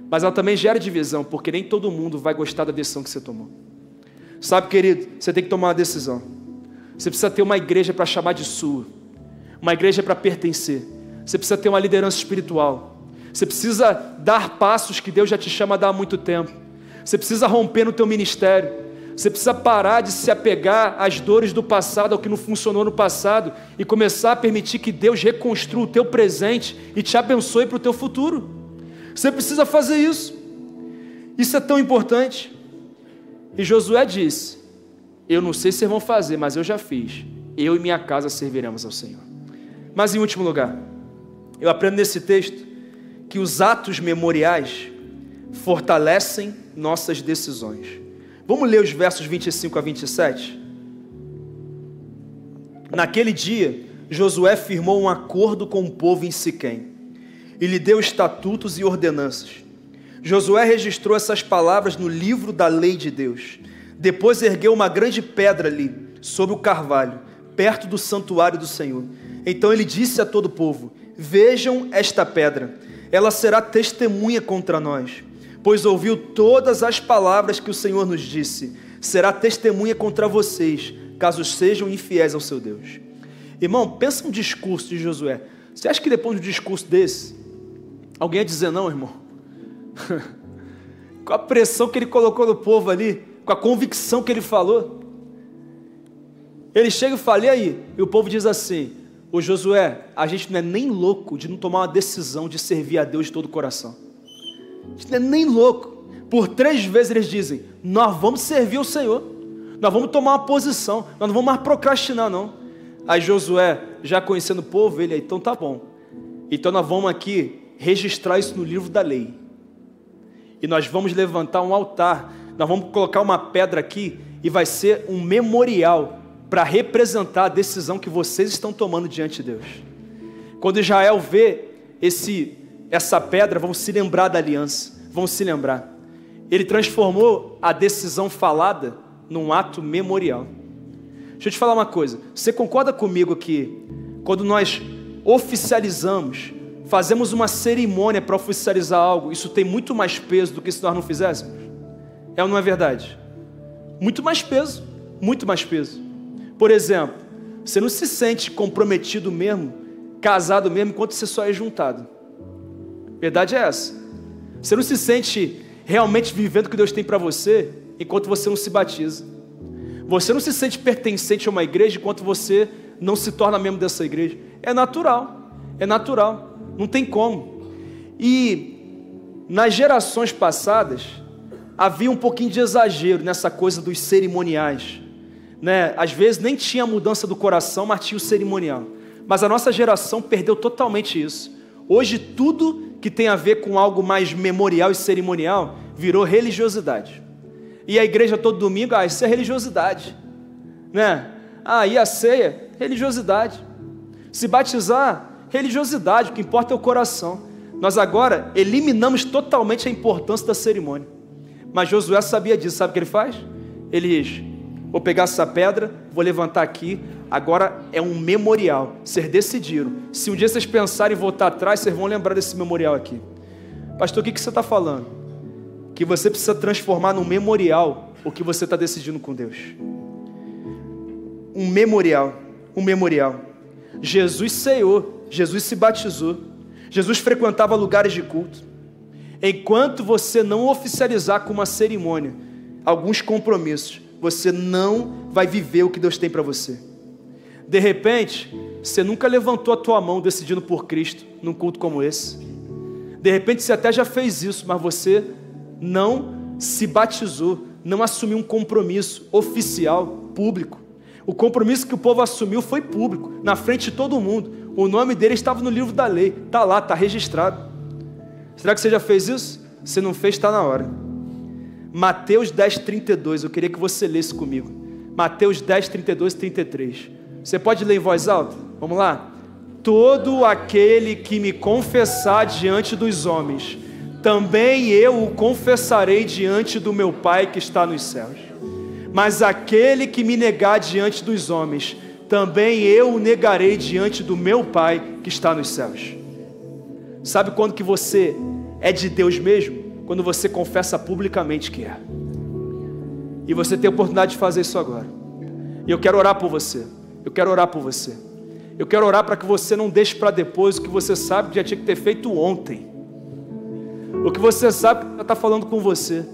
Mas ela também gera divisão, porque nem todo mundo vai gostar da decisão que você tomou. Sabe, querido, você tem que tomar uma decisão. Você precisa ter uma igreja para chamar de sua. Uma igreja para pertencer. Você precisa ter uma liderança espiritual. Você precisa dar passos que Deus já te chama a dar há muito tempo. Você precisa romper no teu ministério. Você precisa parar de se apegar às dores do passado, ao que não funcionou no passado, e começar a permitir que Deus reconstrua o teu presente e te abençoe para o teu futuro. Você precisa fazer isso. Isso é tão importante. E Josué disse: eu não sei se vocês vão fazer, mas eu já fiz. Eu e minha casa serviremos ao Senhor. Mas em último lugar, eu aprendo nesse texto que os atos memoriais fortalecem nossas decisões. Vamos ler os versos 25 a 27? Naquele dia, Josué firmou um acordo com o povo em Siquém e lhe deu estatutos e ordenanças. Josué registrou essas palavras no livro da lei de Deus. Depois ergueu uma grande pedra ali, sobre o carvalho, perto do santuário do Senhor. Então ele disse a todo o povo: vejam esta pedra, ela será testemunha contra nós, pois ouviu todas as palavras que o Senhor nos disse. Será testemunha contra vocês, caso sejam infiéis ao seu Deus. Irmão, pensa no discurso de Josué. Você acha que depois de um discurso desse, alguém ia dizer não, irmão? Com a pressão que ele colocou no povo ali, com a convicção que ele falou, ele chega e fala: e aí? E o povo diz assim: ô Josué, a gente não é nem louco de não tomar uma decisão de servir a Deus de todo o coração. A gente não é nem louco. Por 3 vezes eles dizem: nós vamos servir o Senhor, nós vamos tomar uma posição, nós não vamos mais procrastinar não. Aí Josué, já conhecendo o povo, ele: então tá bom, então nós vamos aqui registrar isso no livro da lei, e nós vamos levantar um altar, nós vamos colocar uma pedra aqui, e vai ser um memorial para representar a decisão que vocês estão tomando diante de Deus. Quando Israel vê essa pedra, vão se lembrar da aliança, vão se lembrar. Ele transformou a decisão falada num ato memorial. Deixa eu te falar uma coisa, você concorda comigo que quando nós oficializamos, fazemos uma cerimônia para oficializar algo, isso tem muito mais peso do que se nós não fizéssemos? É ou não é verdade? Muito mais peso, muito mais peso. Por exemplo, você não se sente comprometido mesmo, casado mesmo, enquanto você só é juntado. Verdade é essa. Você não se sente realmente vivendo o que Deus tem para você, enquanto você não se batiza. Você não se sente pertencente a uma igreja, enquanto você não se torna membro dessa igreja. É natural, não tem como. E nas gerações passadas, havia um pouquinho de exagero nessa coisa dos cerimoniais, né? Às vezes nem tinha a mudança do coração, mas tinha o cerimonial. Mas a nossa geração perdeu totalmente isso. Hoje tudo que tem a ver com algo mais memorial e cerimonial virou religiosidade. E a igreja todo domingo, isso é religiosidade, né? E a ceia, religiosidade. Se batizar, religiosidade, o que importa é o coração. Nós agora eliminamos totalmente a importância da cerimônia. Mas Josué sabia disso, sabe o que ele faz? Ele diz, vou pegar essa pedra, vou levantar aqui, agora é um memorial. Vocês decidiram. Se um dia vocês pensarem em voltar atrás, vocês vão lembrar desse memorial aqui. Pastor, o que você está falando? Que você precisa transformar num memorial o que você está decidindo com Deus. Um memorial. Jesus ceiou, Jesus se batizou, Jesus frequentava lugares de culto. Enquanto você não oficializar com uma cerimônia alguns compromissos, você não vai viver o que Deus tem para você. De repente, você nunca levantou a tua mão decidindo por Cristo num culto como esse. De repente você até já fez isso, mas você não se batizou, não assumiu um compromisso oficial, público. O compromisso que o povo assumiu foi público, na frente de todo mundo. O nome dele estava no livro da lei, está lá, está registrado. Será que você já fez isso? Se não fez, está na hora. Mateus 10, 32, eu queria que você lesse comigo. Mateus 10, 32 e 33. Você pode ler em voz alta? Vamos lá? Todo aquele que me confessar diante dos homens, também eu o confessarei diante do meu Pai que está nos céus. Mas aquele que me negar diante dos homens, também eu o negarei diante do meu Pai que está nos céus. Sabe quando que você é de Deus mesmo? Quando você confessa publicamente que é. E você tem a oportunidade de fazer isso agora. E eu quero orar por você. Eu quero orar para que você não deixe para depois o que você sabe que já tinha que ter feito ontem. O que você sabe que já está falando com você.